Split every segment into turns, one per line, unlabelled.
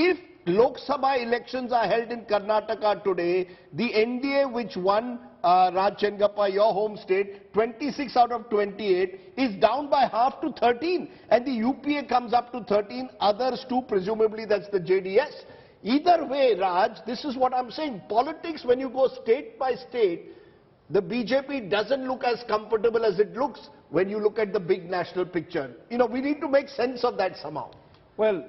if Lok Sabha elections are held in Karnataka today, the NDA which won Raj Chengappa, your home state, 26 out of 28, is down by half to 13. And the UPA comes up to 13, others too, presumably that's the JDS. Either way, Raj, this is what I'm saying. Politics, when you go state by state, the BJP doesn't look as comfortable as it looks when you look at the big national picture. You know, we need to make sense of that somehow.
Well,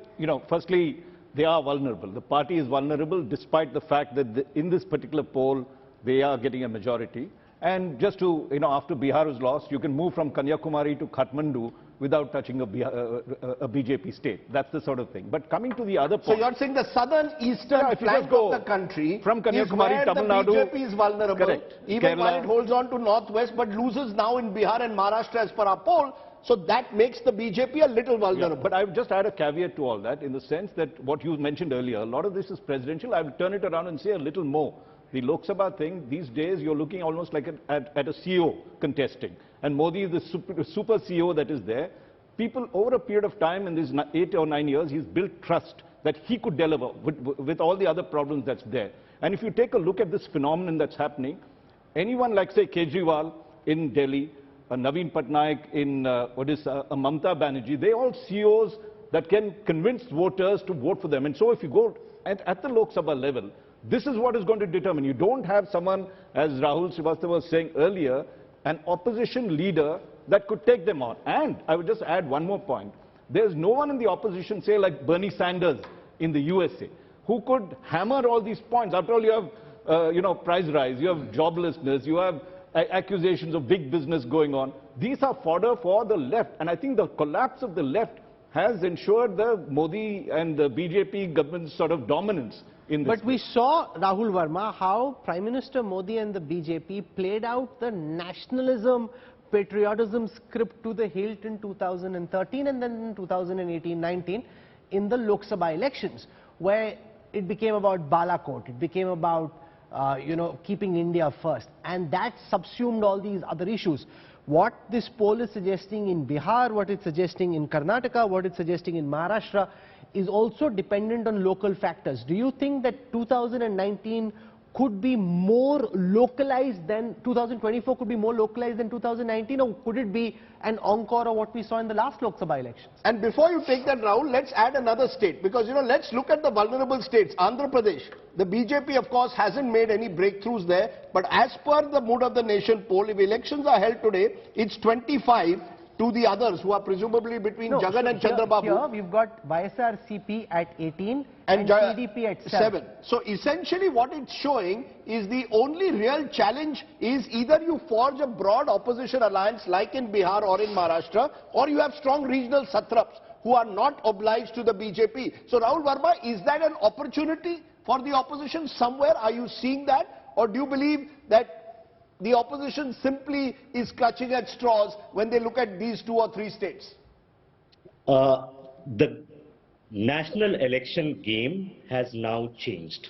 firstly, they are vulnerable. The party is vulnerable despite the fact that in this particular poll, they are getting a majority. And just to, after Bihar was lost, you can move from Kanyakumari to Kathmandu without touching a BJP state. That's the sort of thing. But coming to the other point...
So you're saying the southern eastern flank of the country
from Kanyakumari,
Tamil Nadu, the BJP is vulnerable.
Correct.
Even
Kerala,
while it holds on to northwest, but loses now in Bihar and Maharashtra as per our poll. So that makes the BJP a little vulnerable.
Yeah, but I would just add a caveat to all that in the sense that what you mentioned earlier, a lot of this is presidential. I would turn it around and say a little more. The Lok Sabha thing, these days you're looking almost like at a CEO contesting. And Modi is the super CEO that is there. People, over a period of time, in these 8 or 9 years, he's built trust that he could deliver with all the other problems that's there. And if you take a look at this phenomenon that's happening, anyone like, say, Kejriwal in Delhi, Naveen Patnaik in, Mamata Banerjee, they all CEOs that can convince voters to vote for them. And so if you go at the Lok Sabha level, this is what is going to determine. You don't have someone, as Rahul Srivastava was saying earlier, an opposition leader that could take them on. And I would just add one more point. There's no one in the opposition, say like Bernie Sanders in the USA, who could hammer all these points. After all, you have, price rise, you have joblessness, you have accusations of big business going on. These are fodder for the left. And I think the collapse of the left has ensured the Modi and the BJP government's sort of dominance in this.
But we saw, Rahul Verma, how Prime Minister Modi and the BJP played out the nationalism, patriotism script to the hilt in 2013 and then in 2018-19 in the Lok Sabha elections, where it became about Balakot, it became about keeping India first, and that subsumed all these other issues. What this poll is suggesting in Bihar, what it's suggesting in Karnataka, what it's suggesting in Maharashtra is also dependent on local factors. Do you think that 2019 could be more localized than 2024, could be more localized than 2019, or could it be an encore of what we saw in the last Lok Sabha elections?
And before you take that, Rahul, let's add another state, because let's look at the vulnerable states. Andhra Pradesh, the BJP of course hasn't made any breakthroughs there, but as per the Mood of the Nation poll, if elections are held today, it's 25 to the others who are presumably between Jagan and Chandrababu.
Here we've got YSRCP at 18 and TDP at 7.
So essentially what it's showing is the only real challenge is either you forge a broad opposition alliance like in Bihar or in Maharashtra, or you have strong regional satraps who are not obliged to the BJP. So Rahul Verma, is that an opportunity for the opposition somewhere? Are you seeing that? Or do you believe that the opposition simply is clutching at straws when they look at these 2 or 3 states?
The national election game has now changed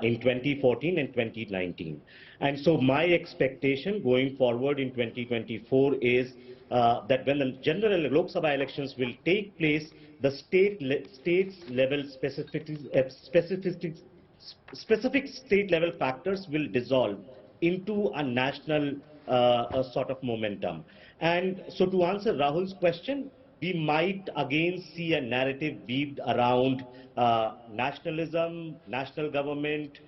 in 2014 and 2019. And so my expectation going forward in 2024 is that when the general Lok Sabha elections will take place, the states level specific state level factors will dissolve into a national sort of momentum. And so to answer Rahul's question, we might again see a narrative weaved around nationalism, national government,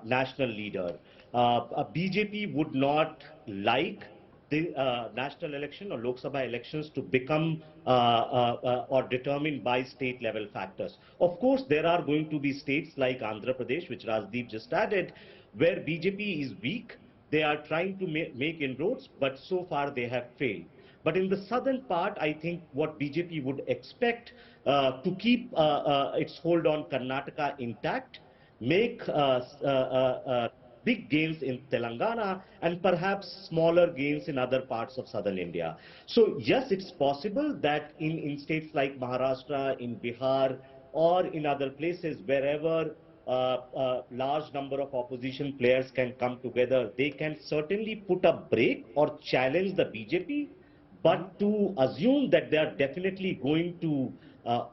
national leader. BJP would not like the national election or Lok Sabha elections to become or determined by state level factors. Of course, there are going to be states like Andhra Pradesh, which Rajdeep just added, where BJP is weak. They are trying to make inroads, but so far they have failed. But in the southern part, I think what BJP would expect to keep its hold on Karnataka intact, make big gains in Telangana, and perhaps smaller gains in other parts of southern India. So yes, it's possible that in states like Maharashtra, in Bihar, or in other places wherever large number of opposition players can come together, they can certainly put a break or challenge the BJP. But to assume that they are definitely going to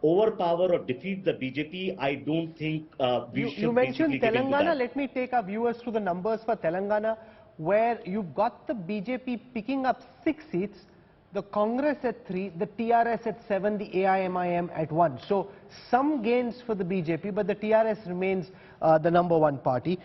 overpower or defeat the BJP, I don't think we should
You mentioned
basically get into
Telangana.
that.
Let me take our viewers through the numbers for Telangana, where you've got the BJP picking up 6 seats, the Congress at 3, the TRS at 7, the AIMIM at 1. So some gains for the BJP, but the TRS remains the #1 party.